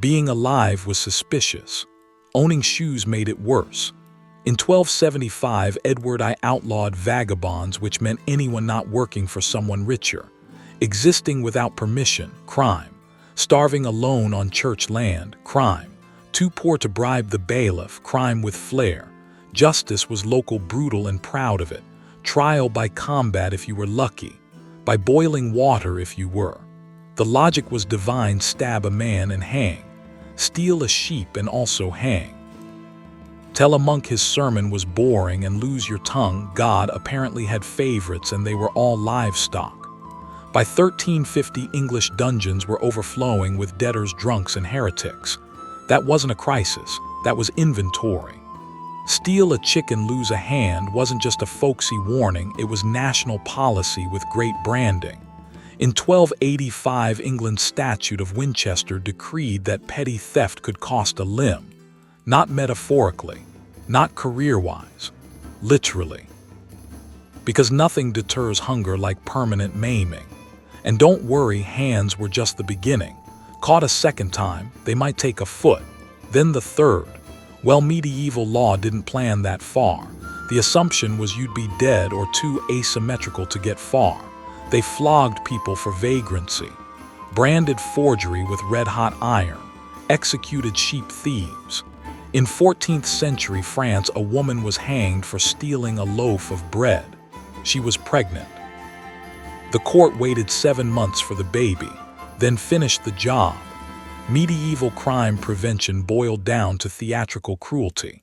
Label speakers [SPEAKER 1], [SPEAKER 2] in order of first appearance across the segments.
[SPEAKER 1] Being alive was suspicious. Owning shoes made it worse. In 1275, Edward I outlawed vagabonds, which meant anyone not working for someone richer. Existing without permission, crime. Starving alone on church land, crime. Too poor to bribe the bailiff, crime with flair. Justice was local, brutal and proud of it. Trial by combat if you were lucky. By boiling water if you were. The logic was divine: stab a man and hang. Steal a sheep and also hang. Tell a monk his sermon was boring and lose your tongue. God apparently had favorites and they were all livestock. By 1350, English dungeons were overflowing with debtors, drunks, and heretics. That wasn't a crisis, that was inventory. Steal a chicken, lose a hand wasn't just a folksy warning, it was national policy with great branding. In 1285, England's Statute of Winchester decreed that petty theft could cost a limb. Not metaphorically, not career-wise, literally. Because nothing deters hunger like permanent maiming. And don't worry, hands were just the beginning. Caught a second time, they might take a foot, then the third. Well, medieval law didn't plan that far. The assumption was you'd be dead or too asymmetrical to get far. They flogged people for vagrancy, branded forgery with red-hot iron, executed sheep thieves. In 14th century France, a woman was hanged for stealing a loaf of bread. She was pregnant. The court waited 7 months for the baby, then finished the job. Medieval crime prevention boiled down to theatrical cruelty.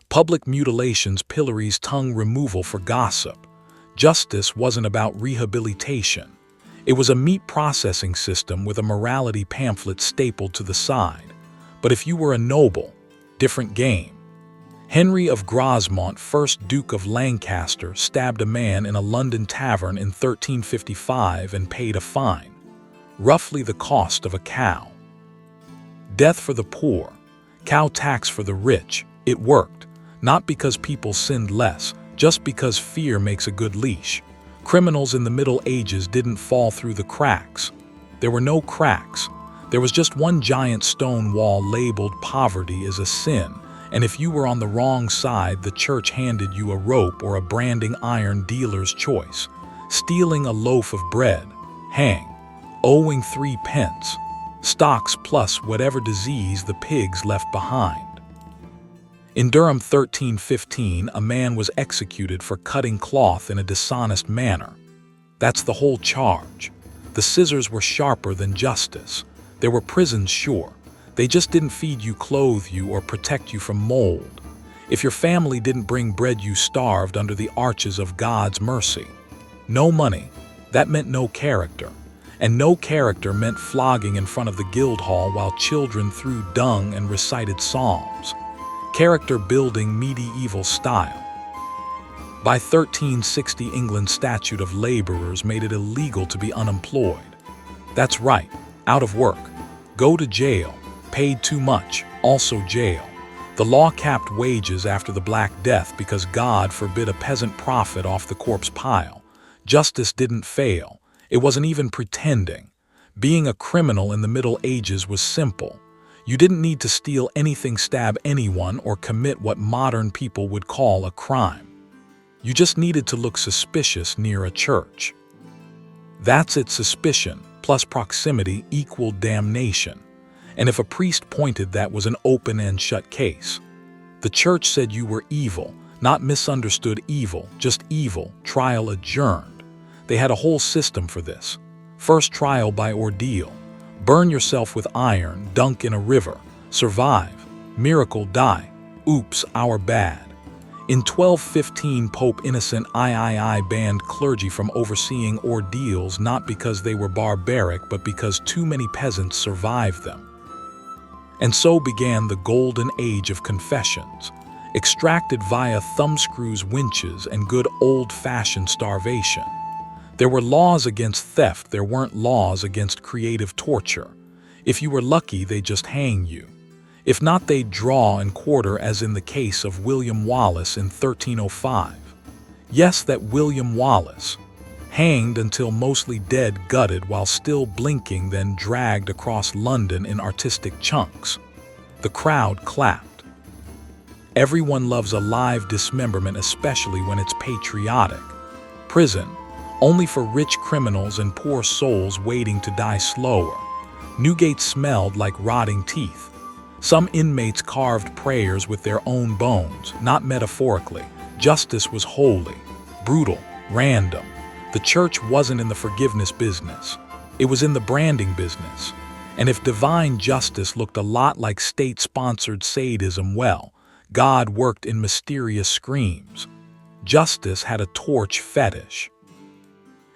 [SPEAKER 1] Public mutilations, pillories, tongue removal for gossip. Justice wasn't about rehabilitation. It was a meat processing system with a morality pamphlet stapled to the side. But if you were a noble, different game. Henry of Grosmont, 1st Duke of Lancaster, stabbed a man in a London tavern in 1355 and paid a fine, roughly the cost of a cow. Death for the poor, cow tax for the rich. It worked, not because people sinned less, just because fear makes a good leash. Criminals in the Middle Ages didn't fall through the cracks. There were no cracks. There was just one giant stone wall labeled poverty is a sin, and if you were on the wrong side, the church handed you a rope or a branding iron, dealer's choice. Stealing a loaf of bread, hang. Owing 3 pence. Stocks plus whatever disease the pigs left behind. In Durham 1315, a man was executed for cutting cloth in a dishonest manner. That's the whole charge. The scissors were sharper than justice. There were prisons, sure. They just didn't feed you, clothe you, or protect you from mold. If your family didn't bring bread, you starved under the arches of God's mercy. No money. That meant no character. And no character meant flogging in front of the Guildhall while children threw dung and recited psalms. Character building, medieval style. By 1360, England's Statute of Laborers made it illegal to be unemployed. That's right, out of work. Go to jail. Paid too much, also jail. The law capped wages after the Black Death because God forbid a peasant profit off the corpse pile. Justice didn't fail. It wasn't even pretending. Being a criminal in the Middle Ages was simple. You didn't need to steal anything, stab anyone, or commit what modern people would call a crime. You just needed to look suspicious near a church. That's it. Suspicion plus proximity equaled damnation. And if a priest pointed, that was an open and shut case. The church said you were evil, not misunderstood evil, just evil. Trial adjourned. They had a whole system for this. First trial by ordeal. Burn yourself with iron, dunk in a river. Survive. Miracle, die. Oops, our bad. In 1215, Pope Innocent III banned clergy from overseeing ordeals, not because they were barbaric, but because too many peasants survived them. And so began the golden age of confessions, extracted via thumbscrews, winches, and good old-fashioned starvation. There were laws against theft, there weren't laws against creative torture. If you were lucky, they'd just hang you. If not, they'd draw and quarter, as in the case of William Wallace in 1305. Yes, that William Wallace. hanged until mostly dead, gutted while still blinking, then dragged across London in artistic chunks. The crowd clapped. Everyone loves a live dismemberment, especially when it's patriotic. Prison, only for rich criminals and poor souls waiting to die slower. Newgate smelled like rotting teeth. Some inmates carved prayers with their own bones, not metaphorically. Justice was holy, brutal, random. The church wasn't in the forgiveness business. It was in the branding business. And if divine justice looked a lot like state-sponsored sadism, well, God worked in mysterious screams. Justice had a torch fetish.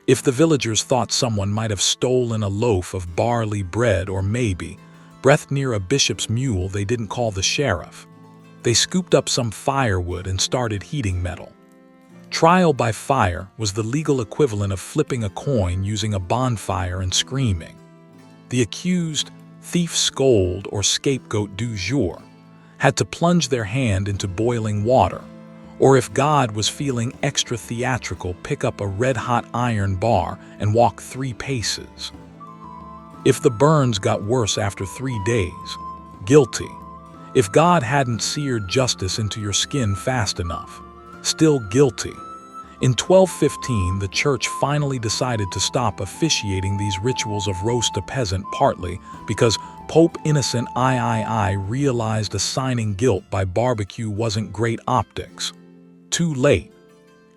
[SPEAKER 1] If the villagers thought someone might have stolen a loaf of barley bread, or maybe breathed near a bishop's mule, they didn't call the sheriff. They scooped up some firewood and started heating metal. Trial by fire was the legal equivalent of flipping a coin using a bonfire and screaming. The accused, thief, scold, or scapegoat du jour had to plunge their hand into boiling water, or if God was feeling extra theatrical, pick up a red-hot iron bar and walk 3 paces. If the burns got worse after 3 days, guilty. If God hadn't seared justice into your skin fast enough, still guilty. In 1215, the church finally decided to stop officiating these rituals of roast a peasant, partly because Pope Innocent III realized assigning guilt by barbecue wasn't great optics. Too late.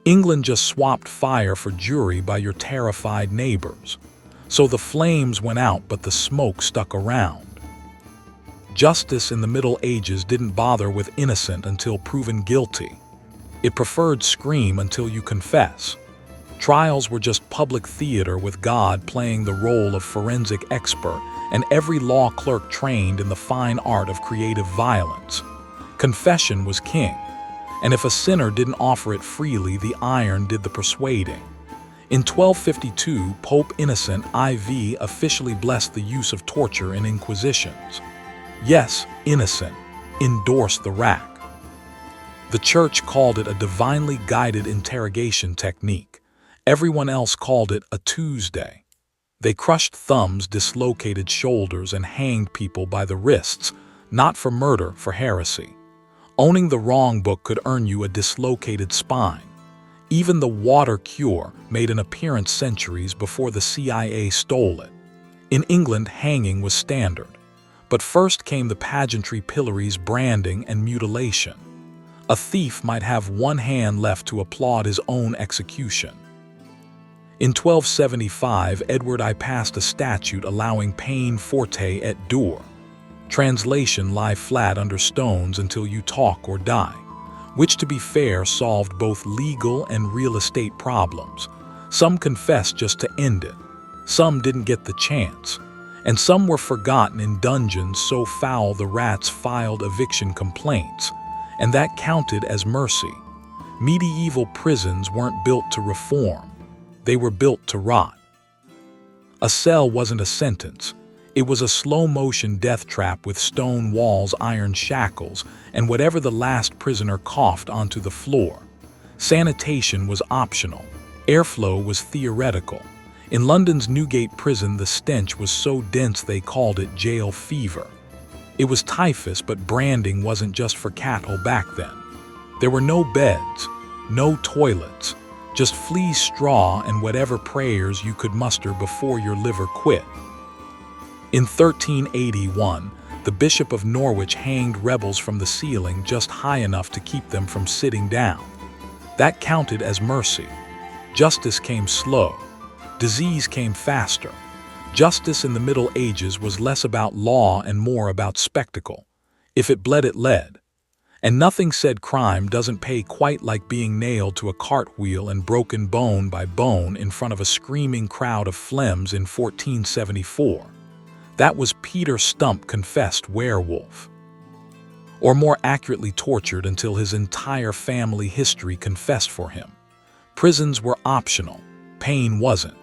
[SPEAKER 1] England just swapped fire for jury by your terrified neighbors. So the flames went out, but the smoke stuck around. Justice in the Middle Ages didn't bother with innocent until proven guilty. It preferred scream until you confess. Trials were just public theater with God playing the role of forensic expert and every law clerk trained in the fine art of creative violence. Confession was king, and if a sinner didn't offer it freely, the iron did the persuading. In 1252, Pope Innocent IV officially blessed the use of torture in inquisitions. Yes, Innocent endorsed the rack. The church called it a divinely guided interrogation technique. Everyone else called it a Tuesday. They crushed thumbs, dislocated shoulders, and hanged people by the wrists, not for murder, for heresy. Owning the wrong book could earn you a dislocated spine. Even the water cure made an appearance centuries before the CIA stole it. In England, hanging was standard. But first came the pageantry, pillories, branding, and mutilation. A thief might have one hand left to applaud his own execution. In 1275, Edward I passed a statute allowing peine forte et dure. Translation: lie flat under stones until you talk or die, which, to be fair, solved both legal and real estate problems. Some confessed just to end it. Some didn't get the chance. And some were forgotten in dungeons so foul the rats filed eviction complaints. And that counted as mercy. Medieval prisons weren't built to reform. They were built to rot. A cell wasn't a sentence. It was a slow-motion death trap with stone walls, iron shackles, and whatever the last prisoner coughed onto the floor. Sanitation was optional. Airflow was theoretical. In London's Newgate prison, the stench was so dense they called it jail fever. It was typhus, but branding wasn't just for cattle back then. There were no beds, no toilets, just fleas, straw, and whatever prayers you could muster before your liver quit. In 1381, the Bishop of Norwich hanged rebels from the ceiling just high enough to keep them from sitting down. That counted as mercy. Justice came slow. Disease came faster. Justice in the Middle Ages was less about law and more about spectacle. If it bled, it led. And nothing said crime doesn't pay quite like being nailed to a cartwheel and broken bone by bone in front of a screaming crowd of flems in 1474. That was Peter Stump confessed werewolf. Or more accurately, tortured until his entire family history confessed for him. Prisons were optional. Pain wasn't.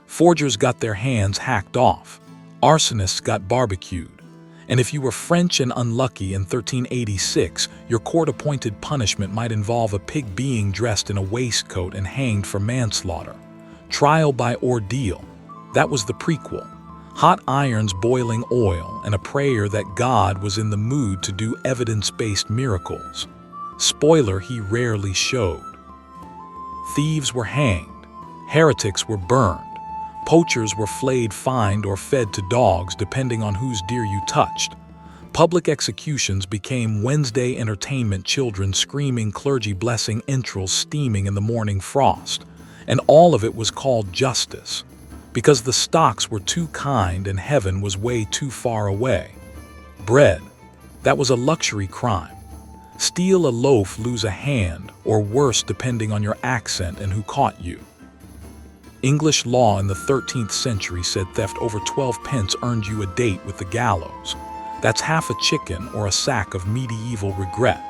[SPEAKER 1] Forgers got their hands hacked off. Arsonists got barbecued. And if you were French and unlucky in 1386, your court-appointed punishment might involve a pig being dressed in a waistcoat and hanged for manslaughter. Trial by ordeal. That was the prequel. Hot irons, boiling oil, and a prayer that God was in the mood to do evidence-based miracles. Spoiler, he rarely showed. Thieves were hanged. Heretics were burned. Poachers were flayed, fined, or fed to dogs depending on whose deer you touched. Public executions became Wednesday entertainment, children screaming, clergy blessing, entrails steaming in the morning frost. And all of it was called justice, because the stocks were too kind and heaven was way too far away. Bread, that was a luxury crime. Steal a loaf, lose a hand, or worse depending on your accent and who caught you. English law in the 13th century said theft over 12 pence earned you a date with the gallows. That's half a chicken or a sack of medieval regret.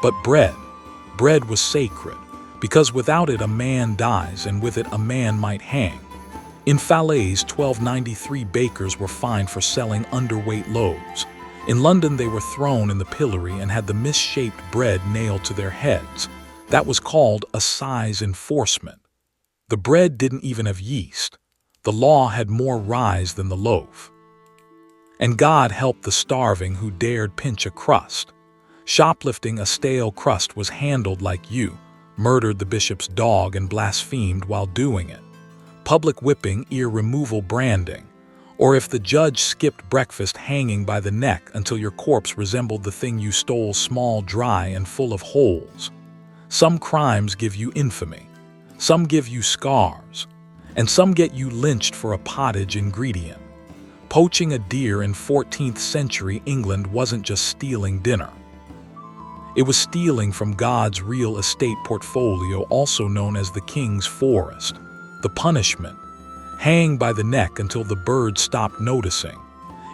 [SPEAKER 1] But bread was sacred, because without it a man dies and with it a man might hang. In Falaise, 1293 bakers were fined for selling underweight loaves. In London they were thrown in the pillory and had the misshaped bread nailed to their heads. That was called a size enforcement. The bread didn't even have yeast. The law had more rise than the loaf. And God helped the starving who dared pinch a crust. Shoplifting a stale crust was handled like you murdered the bishop's dog and blasphemed while doing it. Public whipping, ear removal, branding. Or if the judge skipped breakfast, hanging by the neck until your corpse resembled the thing you stole, small, dry, and full of holes. Some crimes give you infamy. Some give you scars. And some get you lynched for a pottage ingredient. Poaching a deer in 14th century England wasn't just stealing dinner. It was stealing from God's real estate portfolio, also known as the King's Forest. The punishment: hang by the neck until the birds stopped noticing.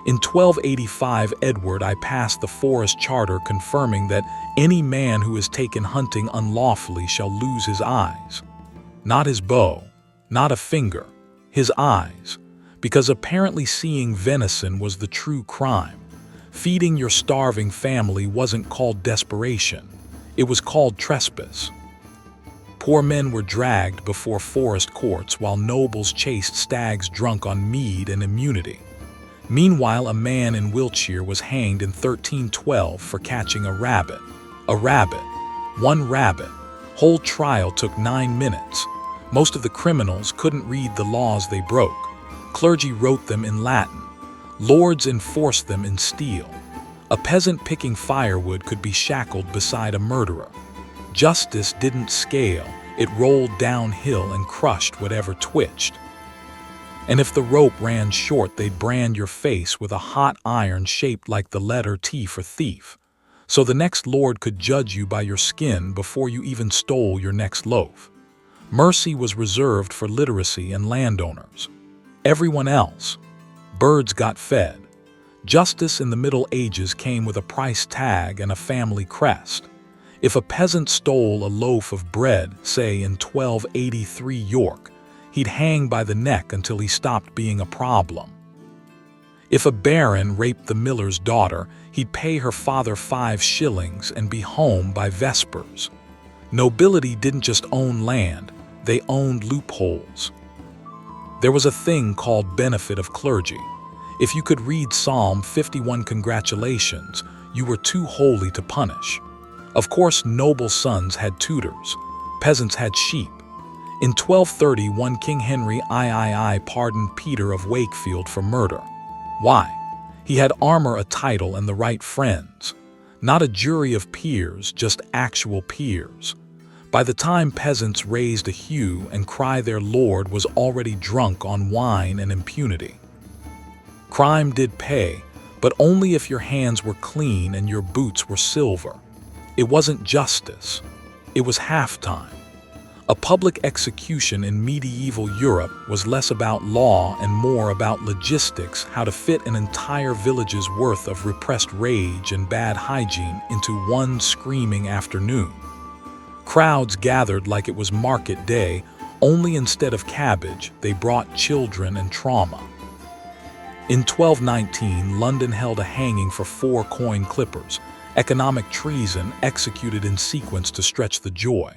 [SPEAKER 1] In 1285, Edward I passed the Forest Charter confirming that any man who is taken hunting unlawfully shall lose his eyes. Not his bow, not a finger, his eyes, because apparently seeing venison was the true crime. Feeding your starving family wasn't called desperation, it was called trespass. Poor men were dragged before forest courts while nobles chased stags drunk on mead and immunity. Meanwhile, a man in Wiltshire was hanged in 1312 for catching a rabbit. One rabbit. Whole trial took 9 minutes. Most of the criminals couldn't read the laws they broke. Clergy wrote them in Latin. Lords enforced them in steel. A peasant picking firewood could be shackled beside a murderer. Justice didn't scale, it rolled downhill and crushed whatever twitched. And if the rope ran short, they'd brand your face with a hot iron shaped like the letter T for thief. So the next lord could judge you by your skin before you even stole your next loaf. Mercy was reserved for literacy and landowners. Everyone else, birds got fed. Justice in the Middle Ages came with a price tag and a family crest. If a peasant stole a loaf of bread, say in 1283 York, he'd hang by the neck until he stopped being a problem. If a baron raped the miller's daughter, he'd pay her father 5 shillings and be home by vespers. Nobility didn't just own land, they owned loopholes. There was a thing called benefit of clergy. If you could read Psalm 51, congratulations, you were too holy to punish. Of course, noble sons had tutors. Peasants had sheep. In 1231, King Henry III pardoned Peter of Wakefield for murder. Why? He had armor, a title, and the right friends. Not a jury of peers, just actual peers. By the time peasants raised a hue and cry, their lord was already drunk on wine and impunity. Crime did pay, but only if your hands were clean and your boots were silver. It wasn't justice. It was halftime. A public execution in medieval Europe was less about law and more about logistics, how to fit an entire village's worth of repressed rage and bad hygiene into one screaming afternoon. Crowds gathered like it was market day, only instead of cabbage, they brought children and trauma. In 1219, London held a hanging for 4 coin clippers, economic treason executed in sequence to stretch the joy.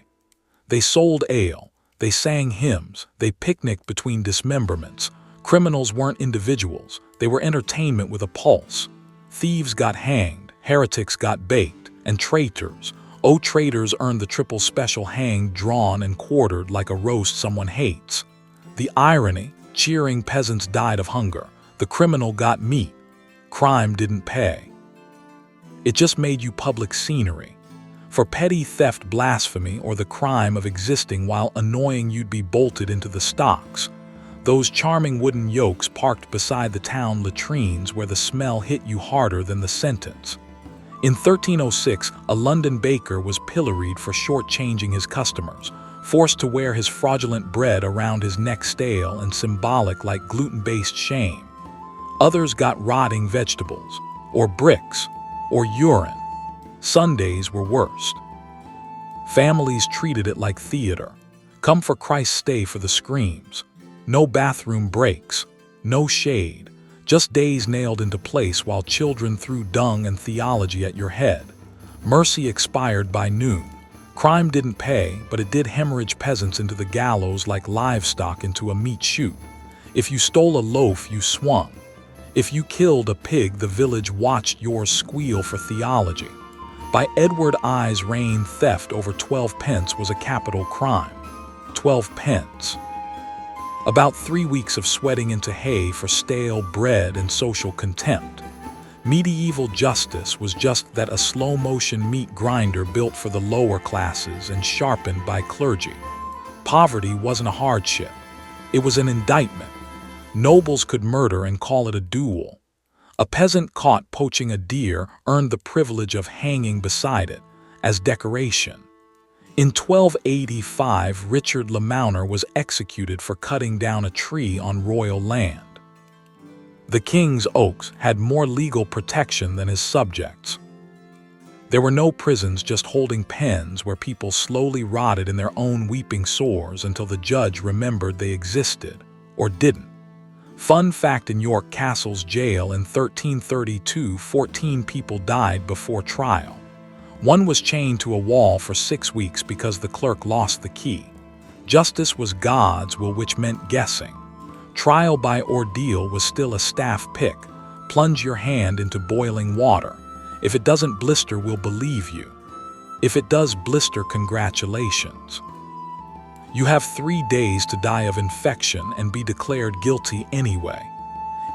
[SPEAKER 1] They sold ale, They sang hymns, they picnicked between dismemberments. Criminals weren't individuals, they were entertainment with a pulse. Thieves got hanged, heretics got baked, and traitors, oh traitors earned the triple special hanged, drawn, and quartered like a roast someone hates. The irony, cheering peasants died of hunger. The criminal got meat. Crime didn't pay. It just made you public scenery. For petty theft, blasphemy, or the crime of existing while annoying, you'd be bolted into the stocks. Those charming wooden yokes parked beside the town latrines where the smell hit you harder than the sentence. In 1306, a London baker was pilloried for shortchanging his customers, forced to wear his fraudulent bread around his neck, stale and symbolic like gluten-based shame. Others got rotting vegetables, or bricks, or urine. Sundays were worst. Families treated it like theater. Come for Christ, stay for the screams. No bathroom breaks, no shade, just days nailed into place while children threw dung and theology at your head. Mercy expired by noon. Crime didn't pay, but it did hemorrhage peasants into the gallows like livestock into a meat chute. If you stole a loaf, you swung. If you killed a pig, the village watched yours squeal for theology. By Edward I's reign, theft over 12 pence was a capital crime. 12 pence. About 3 weeks of sweating into hay for stale bread and social contempt. Medieval justice was just that, a slow-motion meat grinder built for the lower classes and sharpened by clergy. Poverty wasn't a hardship. It was an indictment. Nobles could murder and call it a duel. A peasant caught poaching a deer earned the privilege of hanging beside it, as decoration. In 1285, Richard Lamouner was executed for cutting down a tree on royal land. The king's oaks had more legal protection than his subjects. There were no prisons, just holding pens where people slowly rotted in their own weeping sores until the judge remembered they existed, or didn't. Fun fact: in York Castle's jail in 1332, 14 people died before trial. One was chained to a wall for 6 weeks because the clerk lost the key. Justice was God's will, which meant guessing. Trial by ordeal was still a staff pick. Plunge your hand into boiling water. If it doesn't blister, we'll believe you. If it does blister, congratulations. You have 3 days to die of infection and be declared guilty anyway.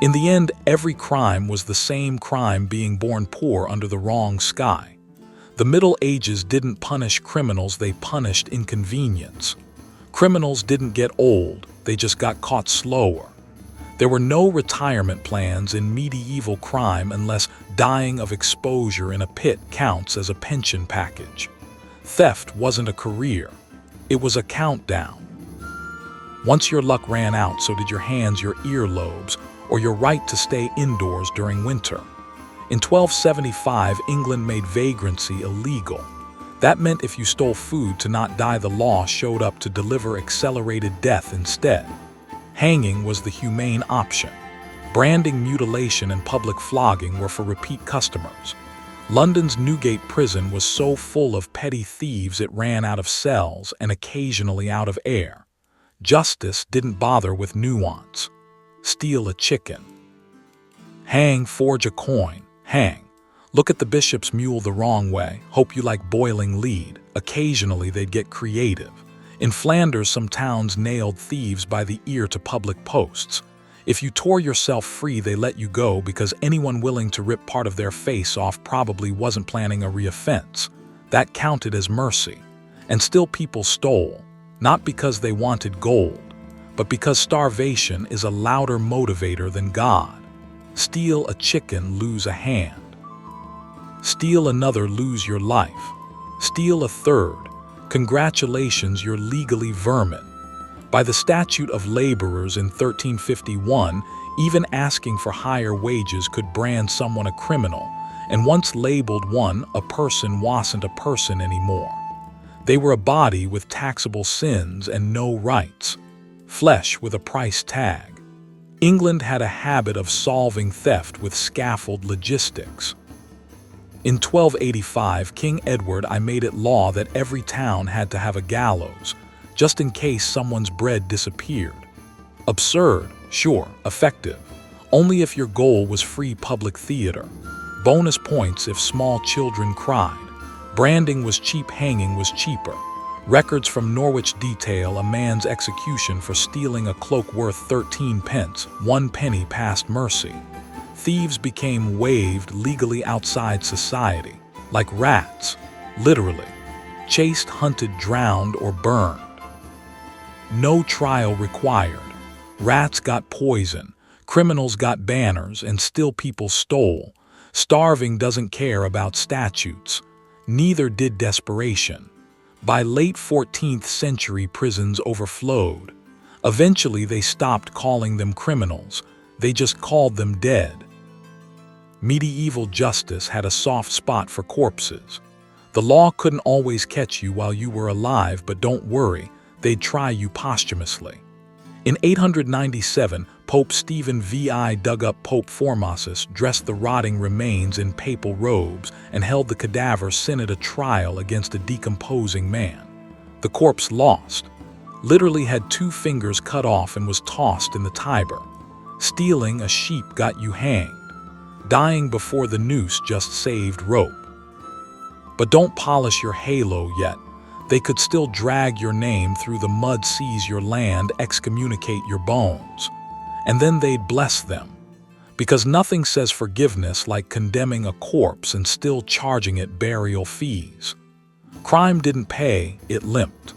[SPEAKER 1] In the end, every crime was the same crime: being born poor under the wrong sky. The Middle Ages didn't punish criminals, they punished inconvenience. Criminals didn't get old, they just got caught slower. There were no retirement plans in medieval crime unless dying of exposure in a pit counts as a pension package. Theft wasn't a career, it was a countdown. Once your luck ran out, so did your hands, your earlobes, or your right to stay indoors during winter. In 1275, England made vagrancy illegal. That meant if you stole food to not die, the law showed up to deliver accelerated death instead. Hanging was the humane option. Branding, mutilation, and public flogging were for repeat customers. London's Newgate prison was so full of petty thieves it ran out of cells and occasionally out of air. Justice didn't bother with nuance. Steal a chicken. Hang, forge a coin. Hang. Look at the bishop's mule the wrong way. Hope you like boiling lead. Occasionally they'd get creative. In Flanders, some towns nailed thieves by the ear to public posts. If you tore yourself free, they let you go because anyone willing to rip part of their face off probably wasn't planning a reoffense. That counted as mercy. And still people stole, not because they wanted gold, but because starvation is a louder motivator than God. Steal a chicken, lose a hand. Steal another, lose your life. Steal a third. Congratulations, you're legally vermin. By the Statute of Laborers in 1351, even asking for higher wages could brand someone a criminal, and once labeled one, a person wasn't a person anymore. They were a body with taxable sins and no rights. Flesh with a price tag. England had a habit of solving theft with scaffold logistics. In 1285, King Edward I made it law that every town had to have a gallows. just in case someone's bread disappeared. Absurd, sure, effective, only if your goal was free public theater. Bonus points if small children cried. Branding was cheap, hanging was cheaper. Records from Norwich detail a man's execution for stealing a cloak worth 13 pence, 1 penny past mercy. Thieves became waived legally outside society, like rats, literally. Chased, hunted, drowned, or burned. No trial required. Rats got poison, criminals got banners, and still people stole. Starving doesn't care about statutes. Neither did desperation. By late 14th century, prisons overflowed. Eventually, they stopped calling them criminals. They just called them dead. Medieval justice had a soft spot for corpses. The law couldn't always catch you while you were alive, but don't worry, they'd try you posthumously. In 897, Pope Stephen VI dug up Pope Formosus, dressed the rotting remains in papal robes, and held the cadaver synod a trial against a decomposing man. The corpse lost, literally had 2 fingers cut off, and was tossed in the Tiber. Stealing a sheep got you hanged. Dying before the noose just saved rope. But don't polish your halo yet. They could still drag your name through the mud, seize your land, excommunicate your bones. And then they'd bless them. Because nothing says forgiveness like condemning a corpse and still charging it burial fees. Crime didn't pay, it limped.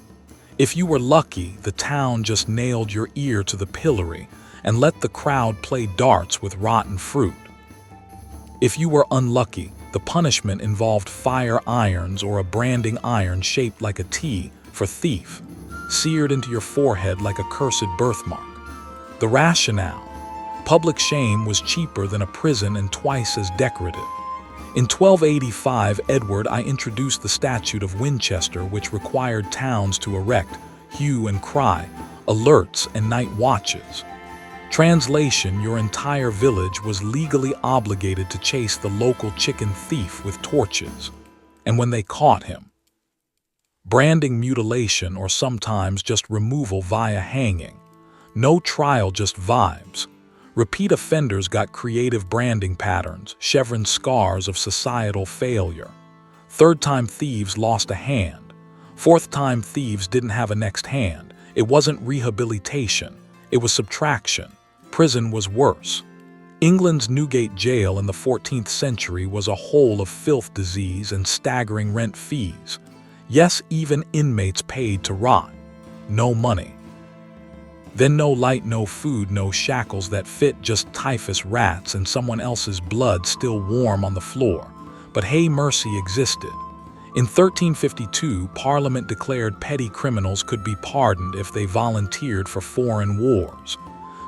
[SPEAKER 1] If you were lucky, the town just nailed your ear to the pillory and let the crowd play darts with rotten fruit. If you were unlucky, the punishment involved fire irons or a branding iron shaped like a T for thief, seared into your forehead like a cursed birthmark. The rationale: public shame was cheaper than a prison and twice as decorative. In 1285, Edward I introduced the Statute of Winchester, which required towns to erect hue and cry, alerts, and night watches. Translation: your entire village was legally obligated to chase the local chicken thief with torches. And when they caught him, branding, mutilation, or sometimes just removal via hanging. No trial, just vibes. Repeat offenders got creative branding patterns, chevron scars of societal failure. Third-time thieves lost a hand. Fourth-time thieves didn't have a next hand. It wasn't rehabilitation, it was subtraction. Prison was worse. England's Newgate Jail in the 14th century was a hole of filth, disease, and staggering rent fees. Yes, even inmates paid to rot. No money. Then no light, no food, no shackles that fit, just typhus rats and someone else's blood still warm on the floor. But hey, mercy existed. In 1352, Parliament declared petty criminals could be pardoned if they volunteered for foreign wars.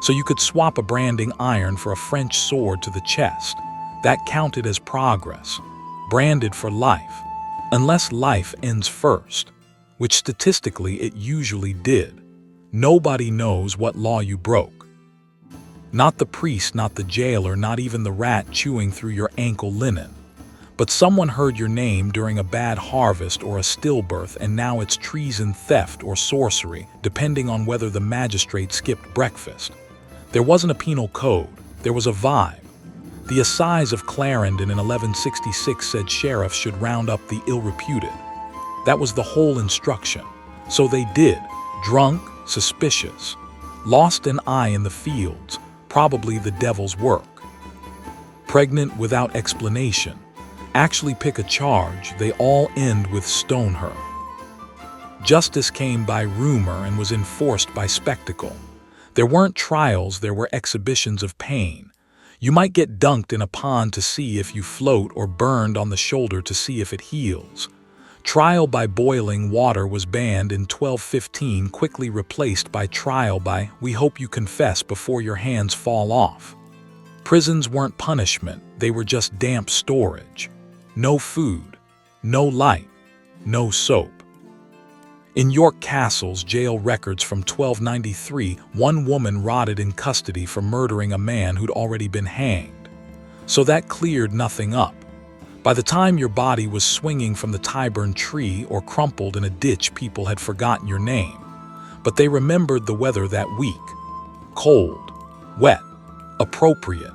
[SPEAKER 1] So you could swap a branding iron for a French sword to the chest. That counted as progress. Branded for life. Unless life ends first, which statistically it usually did. Nobody knows what law you broke. Not the priest, not the jailer, not even the rat chewing through your ankle linen. But someone heard your name during a bad harvest or a stillbirth, and now it's treason, theft, or sorcery, depending on whether the magistrate skipped breakfast. There wasn't a penal code, there was a vibe. The Assize of Clarendon in 1166 said sheriffs should round up the ill-reputed. That was the whole instruction. So they did. Drunk, suspicious. Lost an eye in the fields, probably the devil's work. Pregnant without explanation. Actually pick a charge, they all end with stone her. Justice came by rumor and was enforced by spectacle. There weren't trials, there were exhibitions of pain. You might get dunked in a pond to see if you float, or burned on the shoulder to see if it heals. Trial by boiling water was banned in 1215, quickly replaced by trial by "we hope you confess before your hands fall off." Prisons weren't punishment, they were just damp storage. No food, no light, no soap. In York Castle's jail records from 1293, one woman rotted in custody for murdering a man who'd already been hanged. So that cleared nothing up. By the time your body was swinging from the Tyburn tree or crumpled in a ditch, people had forgotten your name. But they remembered the weather that week. Cold, wet, appropriate.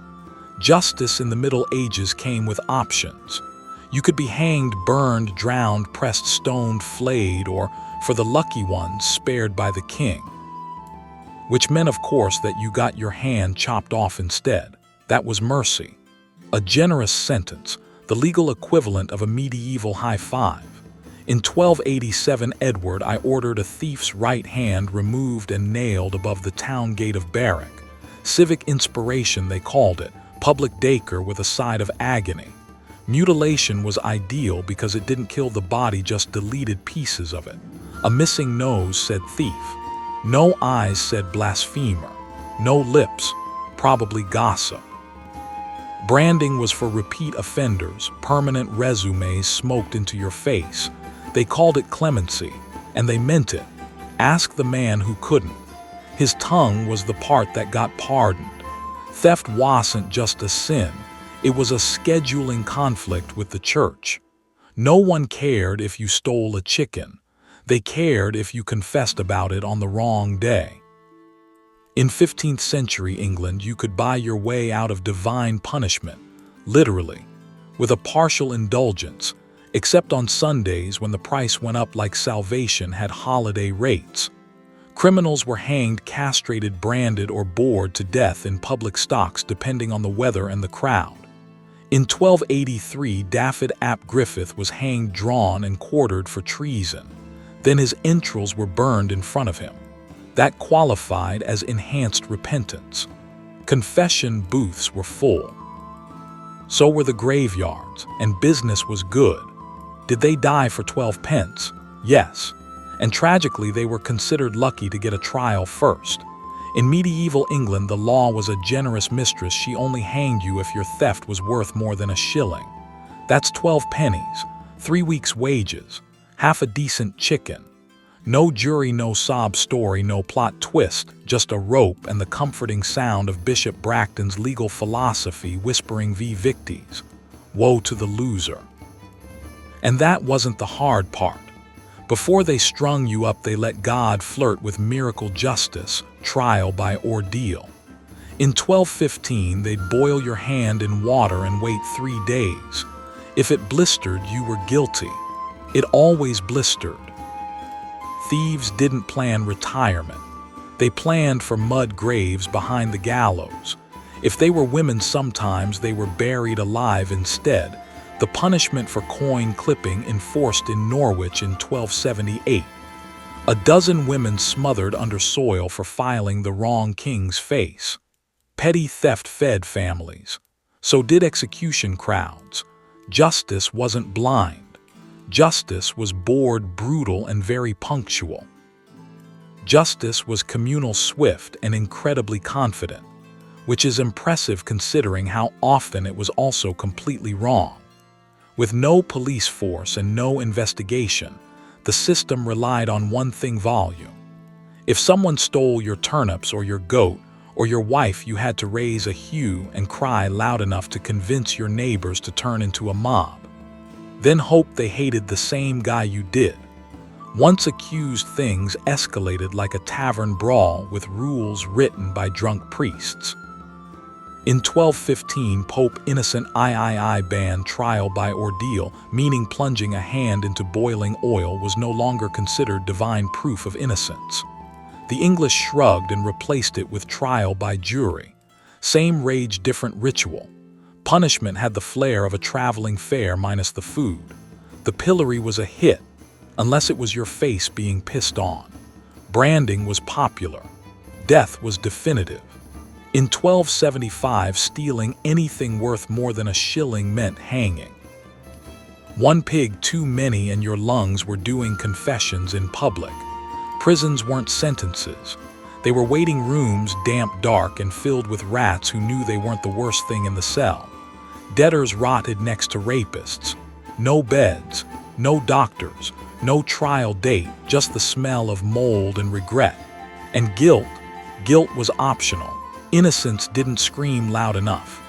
[SPEAKER 1] Justice in the Middle Ages came with options. You could be hanged, burned, drowned, pressed, stoned, flayed, or, for the lucky ones, spared by the king. Which meant, of course, that you got your hand chopped off instead. That was mercy. A generous sentence, the legal equivalent of a medieval high five. In 1287, Edward I ordered a thief's right hand removed and nailed above the town gate of Berwick. Civic inspiration, they called it, public dacre with a side of agony. Mutilation was ideal because it didn't kill the body, just deleted pieces of it. A missing nose said thief. No eyes said blasphemer. No lips, probably gossip. Branding was for repeat offenders, permanent resumes smoked into your face. They called it clemency, and they meant it. Ask the man who couldn't. His tongue was the part that got pardoned. Theft wasn't just a sin, it was a scheduling conflict with the church. No one cared if you stole a chicken. They cared if you confessed about it on the wrong day. In 15th century England, you could buy your way out of divine punishment, literally, with a partial indulgence, except on Sundays when the price went up like salvation had holiday rates. Criminals were hanged, castrated, branded, or bored to death in public stocks depending on the weather and the crowd. In 1283, Dafydd ap Griffith was hanged, drawn, and quartered for treason. Then his entrails were burned in front of him. That qualified as enhanced repentance. Confession booths were full. So were the graveyards, and business was good. Did they die for 12 pence? Yes. And tragically, they were considered lucky to get a trial first. In medieval England, the law was a generous mistress. She only hanged you if your theft was worth more than a shilling. That's 12 pennies, 3 weeks' wages, half a decent chicken. No jury, no sob story, no plot twist, just a rope and the comforting sound of Bishop Bracton's legal philosophy whispering vi victis, woe to the loser. And that wasn't the hard part. Before they strung you up, they let God flirt with miracle justice, trial by ordeal. In 1215, they'd boil your hand in water and wait 3 days. If it blistered, you were guilty. It always blistered. Thieves didn't plan retirement. They planned for mud graves behind the gallows. If they were women, sometimes they were buried alive instead. The punishment for coin clipping enforced in Norwich in 1278. A dozen women smothered under soil for filing the wrong king's face. Petty theft fed families. So did execution crowds. Justice wasn't blind. Justice was bored, brutal, and very punctual. Justice was communal, swift, and incredibly confident, which is impressive considering how often it was also completely wrong. With no police force and no investigation, the system relied on one thing: volume. If someone stole your turnips or your goat or your wife, you had to raise a hue and cry loud enough to convince your neighbors to turn into a mob. Then hope they hated the same guy you did. Once accused, things escalated like a tavern brawl with rules written by drunk priests. In 1215, Pope Innocent III banned trial by ordeal, meaning plunging a hand into boiling oil was no longer considered divine proof of innocence. The English shrugged and replaced it with trial by jury. Same rage, different ritual. Punishment had the flair of a traveling fair minus the food. The pillory was a hit, unless it was your face being pissed on. Branding was popular. Death was definitive. In 1275, stealing anything worth more than a shilling meant hanging. One pig too many and your lungs were doing confessions in public. Prisons weren't sentences. They were waiting rooms, damp, dark, and filled with rats who knew they weren't the worst thing in the cell. Debtors rotted next to rapists. No beds, no doctors, no trial date, just the smell of mold and regret. And guilt was optional. Innocents didn't scream loud enough.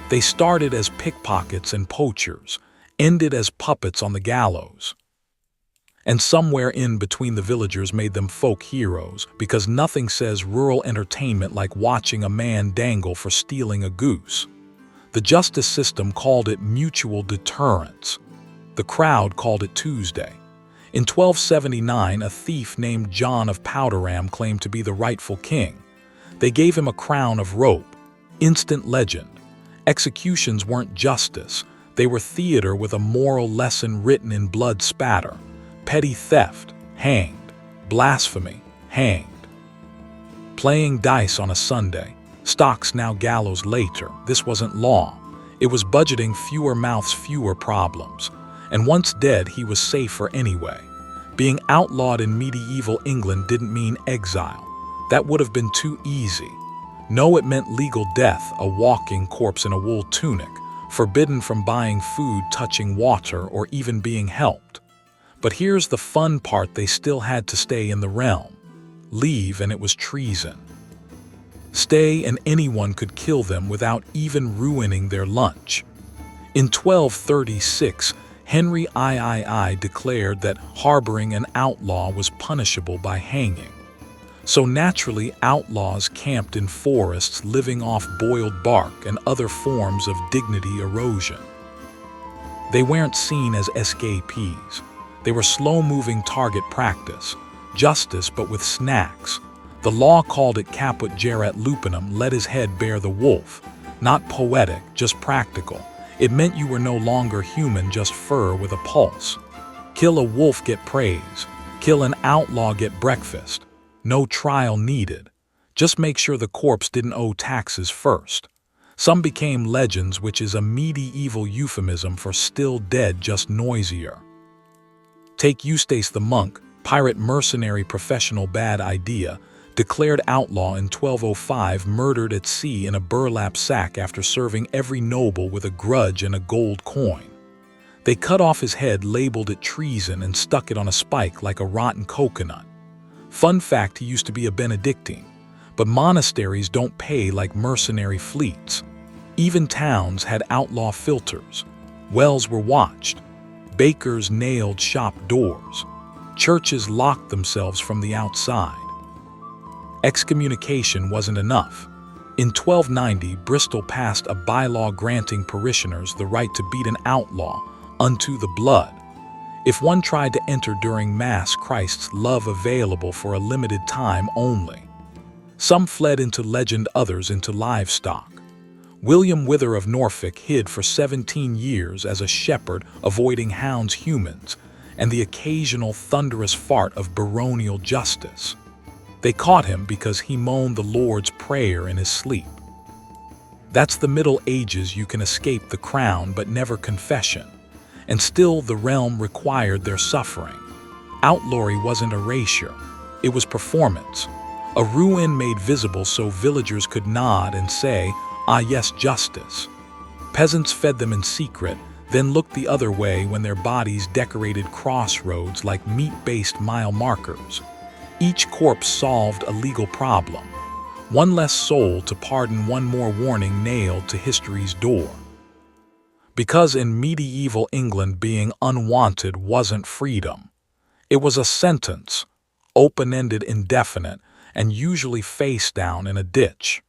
[SPEAKER 1] They started as pickpockets and poachers, ended as puppets on the gallows. And somewhere in between the villagers made them folk heroes, because nothing says rural entertainment like watching a man dangle for stealing a goose. The justice system called it mutual deterrence. The crowd called it Tuesday. In 1279, a thief named John of Powderham claimed to be the rightful king. They gave him a crown of rope. Instant legend. Executions weren't justice. They were theater with a moral lesson written in blood spatter. Petty theft, hanged. Blasphemy, hanged. Playing dice on a Sunday. Stocks now gallows later. This wasn't law. It was budgeting fewer mouths, fewer problems. And once dead, he was safer anyway. Being outlawed in medieval England didn't mean exile. That would have been too easy. No, it meant legal death, a walking corpse in a wool tunic, forbidden from buying food, touching water, or even being helped. But here's the fun part: they still had to stay in the realm. Leave and it was treason. Stay and anyone could kill them without even ruining their lunch. In 1236, Henry III declared that harboring an outlaw was punishable by hanging. So naturally, outlaws camped in forests, living off boiled bark and other forms of dignity erosion. They weren't seen as escapees. They were slow-moving target practice, justice but with snacks. The law called it caput gerat lupinum, let his head bear the wolf. Not poetic, just practical. It meant you were no longer human, just fur with a pulse. Kill a wolf, get praise. Kill an outlaw, get breakfast. No trial needed. Just make sure the corpse didn't owe taxes first. Some became legends, which is a medieval euphemism for still dead, just noisier. Take Eustace the monk, pirate mercenary professional, bad idea, declared outlaw in 1205, murdered at sea in a burlap sack after serving every noble with a grudge and a gold coin. They cut off his head, labeled it treason, and stuck it on a spike like a rotten coconut. Fun fact, he used to be a Benedictine, but monasteries don't pay like mercenary fleets. Even towns had outlaw filters. Wells were watched. Bakers nailed shop doors. Churches locked themselves from the outside. Excommunication wasn't enough. In 1290, Bristol passed a bylaw granting parishioners the right to beat an outlaw unto the blood. If one tried to enter during Mass, Christ's love available for a limited time only. Some fled into legend, others into livestock. William Wither of Norfolk hid for 17 years as a shepherd, avoiding hounds, humans, and the occasional thunderous fart of baronial justice. They caught him because he moaned the Lord's Prayer in his sleep. That's the Middle Ages. You can escape the crown but never confession. And still the realm required their suffering. Outlawry wasn't erasure. It was performance. A ruin made visible so villagers could nod and say, "Ah yes, justice." Peasants fed them in secret, then looked the other way when their bodies decorated crossroads like meat-based mile markers. Each corpse solved a legal problem. One less soul to pardon, one more warning nailed to history's door. Because in medieval England, being unwanted wasn't freedom. It was a sentence, open-ended, indefinite, and usually face down in a ditch.